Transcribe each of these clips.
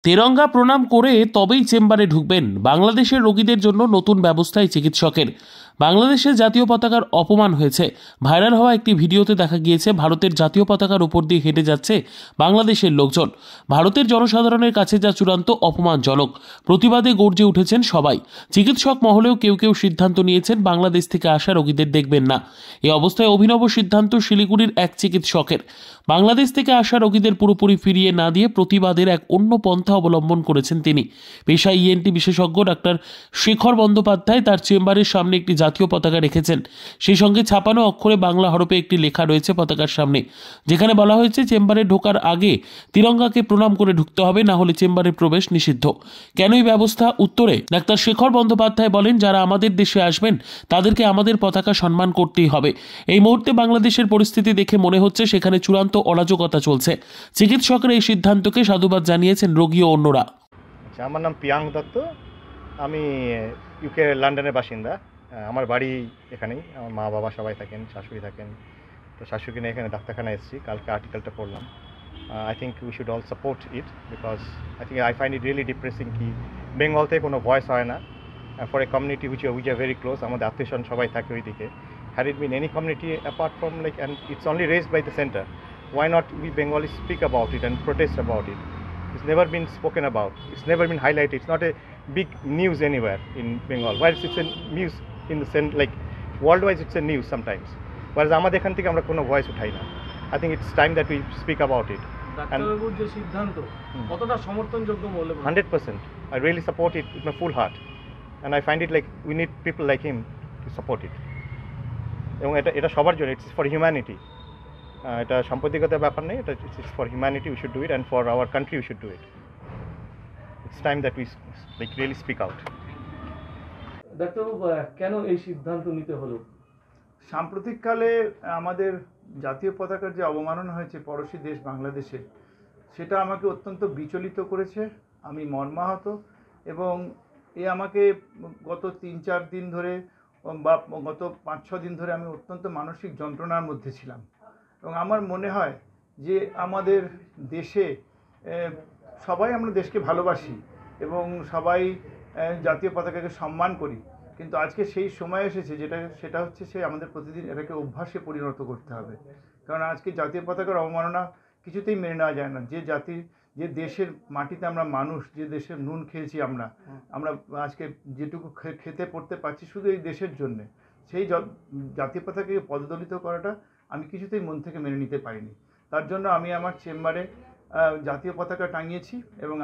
তেরঙ্গা প্রণাম করে তবেই চেম্বারে ঢুকবেন। বাংলাদেশের রোগীদের জন্য নতুন ব্যবস্থায় চিকিৎসকের। বাংলাদেশের জাতীয় পতাকার অপমান হয়েছে। ভাইরাল হওয়া একটি ভিডিওতে দেখা গিয়েছে ভারতের জাতীয় পতাকার উপর দিয়ে হেঁটে যাচ্ছে বাংলাদেশের লোকজন। ভারতের জনসাধারণের কাছে যা চূড়ান্ত অপমানজনক। প্রতিবাদে গর্জে উঠেছেন সবাই। চিকিৎসক মহলেও কেউ কেউ সিদ্ধান্ত নিয়েছেন বাংলাদেশ থেকে আসা রোগীদের দেখবেন না। এই অবস্থায় অভিনব সিদ্ধান্ত শিলিগুড়ির এক চিকিৎসকের। বাংলাদেশ থেকে আসা রোগীদের পুরোপুরি ফিরিয়ে না দিয়ে প্রতিবাদের এক অন্য পন্থা অবলম্বন করেছেন তিনি। পেশায় ইএনটি বিশেষজ্ঞ ডাক্তার শেখর বন্দ্যোপাধ্যায় তার চেম্বারের সামনে একটি জাতীয় পতাকা রেখেছেন। সেই সঙ্গে ছাপানো অক্ষরে বাংলা হরফে একটি লেখা রয়েছে পতাকার সামনে, যেখানে বলা হয়েছে চেম্বারে ঢোকার আগে তিরঙ্গাকে প্রণাম করে ঢুকতে হবে, না হলে চেম্বারে প্রবেশ নিষিদ্ধ। কেন এই ব্যবস্থা? উত্তরে ডাক্তার শেখর বন্দ্যোপাধ্যায় বলেন, যারা আমাদের দেশে আসবেন তাদেরকে আমাদের পতাকা সম্মান করতেই হবে। এই মুহূর্তে বাংলাদেশের পরিস্থিতি দেখে মনে হচ্ছে সেখানে চূড়ান্ত অরাজকতা চলছে। চিকিৎসকের এই সিদ্ধান্তকে সাধুবাদ জানিয়েছেন রোগী ও অন্যরা। আমার নাম পিয়াং দত্ত, আমি ইউকে লন্ডনের বাসিন্দা। আমার বাড়ি এখানেই, আমার মা বাবা সবাই থাকেন, শাশুড়ি থাকেন। তো শাশুড়িকে নিয়ে এখানে ডাক্তারখানা এসেছি, কালকে আর্টিকেলটা পড়লাম। I think we should all support it, because I find it really depressing কি বেঙ্গল থেকে কোনো ভয়েস হয় না for a community which are very close. আমাদের আত্মীয়স্বজন সবাই থাকে ওইদিকে। Had it been any community apart from like, and it's only raised by the centre, why not we Bengalis speak about it and protest about it? It's never been spoken about, it's never been highlighted, it's not a big news anywhere in Bengal, whereas it's a news in the sense like worldwide, it's a news sometimes, whereas আমাদের এখান থেকে আমরা কোনো voice উঠাই না। I think it's time that we speak about it. ডাক্তারবাবুর যে সিদ্ধান্ত কতটা সমর্থনযোগ্য বলে 100%, I really support it with my full heart, and I find it like we need people like him to support it. এবং এটা সবার জন্য, it's for humanity. এটা সাম্প্রদায়িকতার ব্যাপার নেই, এটা it's for humanity, we should do it, and for our country we should do it. It's time that we like really speak out. ডাক্তারবাবু, কেন এই সিদ্ধান্ত নিতে হলো? সাম্প্রতিককালে আমাদের জাতীয় পতাকার যে অবমাননা হয়েছে পড়োশী দেশ বাংলাদেশে, সেটা আমাকে অত্যন্ত বিচলিত করেছে। আমি মর্মাহত, এবং আমাকে গত 3-4 দিন ধরে বা গত 5-6 দিন ধরে আমি অত্যন্ত মানসিক যন্ত্রণার মধ্যে ছিলাম। এবং আমার মনে হয় যে আমাদের দেশে সবাই আমরা দেশকে ভালোবাসি এবং সবাই জাতীয় পতাকাকে সম্মান করি, কিন্তু আজকে সেই সময় এসেছে সেটা হচ্ছে আমাদের প্রতিদিন এটাকে অভ্যাসে পরিণত করতে হবে। কারণ আজকে জাতীয় পতাকার অবমাননা কিছুতেই মেনে নেওয়া যায় না। যে দেশের মাটিতে আমরা মানুষ, যে দেশের নুন খেয়েছি আমরা আজকে যেটুকু খেতে পড়তে পারছি শুধু এই দেশের জন্যে, সেই জাতীয় পতাকাকে পদদলিত করাটা আমি কিছুতেই মন থেকে মেনে নিতে পারিনি। তার জন্য আমি আমার চেম্বারে জাতীয় পতাকা টাঙিয়েছি, এবং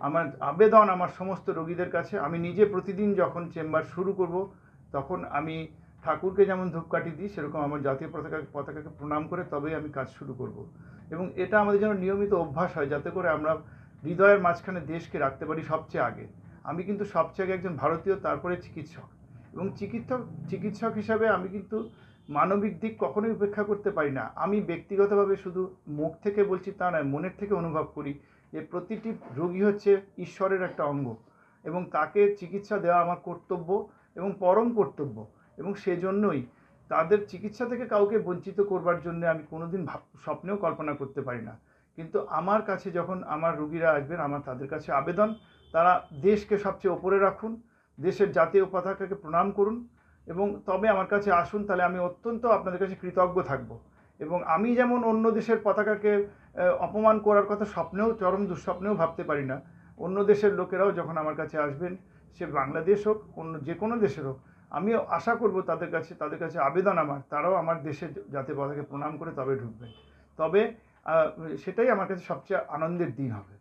আমার আবেদন আমার সমস্ত রোগীদের কাছে, আমি নিজে প্রতিদিন যখন চেম্বার শুরু করব তখন আমি ঠাকুরকে যেমন ধূপকাঠি দিই, সেরকম আমার জাতীয় পতাকাকে প্রণাম করে তবেই আমি কাজ শুরু করব। এবং এটা আমাদের যেন নিয়মিত অভ্যাস হয়, যাতে করে আমরা হৃদয়ের মাঝখানে দেশকে রাখতে পারি সবচেয়ে আগে। আমি কিন্তু সবচেয়ে আগে একজন ভারতীয়, তারপরে চিকিৎসক, এবং চিকিৎসক হিসাবে আমি কিন্তু মানবিক দিক কখনোই উপেক্ষা করতে পারি না। আমি ব্যক্তিগতভাবে শুধু মুখ থেকে বলছি তা নয়, মনের থেকে অনুভব করি যে প্রতিটি রোগী হচ্ছে ঈশ্বরের একটা অঙ্গ, এবং তাকে চিকিৎসা দেওয়া আমার কর্তব্য এবং পরম কর্তব্য, এবং সেজন্যই তাদের চিকিৎসা থেকে কাউকে বঞ্চিত করবার জন্য আমি কোনোদিন স্বপ্নেও কল্পনা করতে পারি না। কিন্তু আমার কাছে যখন আমার রোগীরা আসবেন, আমার তাদের কাছে আবেদন, তারা দেশকে সবচেয়ে ওপরে রাখুন, দেশের জাতীয় পতাকাকে প্রণাম করুন, এবং তবে আমার কাছে আসুন। তাহলে আমি অত্যন্ত আপনাদের কাছে কৃতজ্ঞ থাকব। এবং আমি যেমন অন্য দেশের পতাকাকে অপমান করার কথা স্বপ্নেও, চরম দুঃস্বপ্নেও ভাবতে পারি না, অন্য দেশের লোকেরাও যখন আমার কাছে আসবেন, সে বাংলাদেশ হোক, অন্য যে কোনো দেশের হোক, আমিও আশা করব তাদের কাছে আবেদন আমার, তারাও আমার দেশের জাতীয় পতাকাকে প্রণাম করে তবে ঢুকবেন। তবে সেটাই আমার কাছে সবচেয়ে আনন্দের দিন হবে।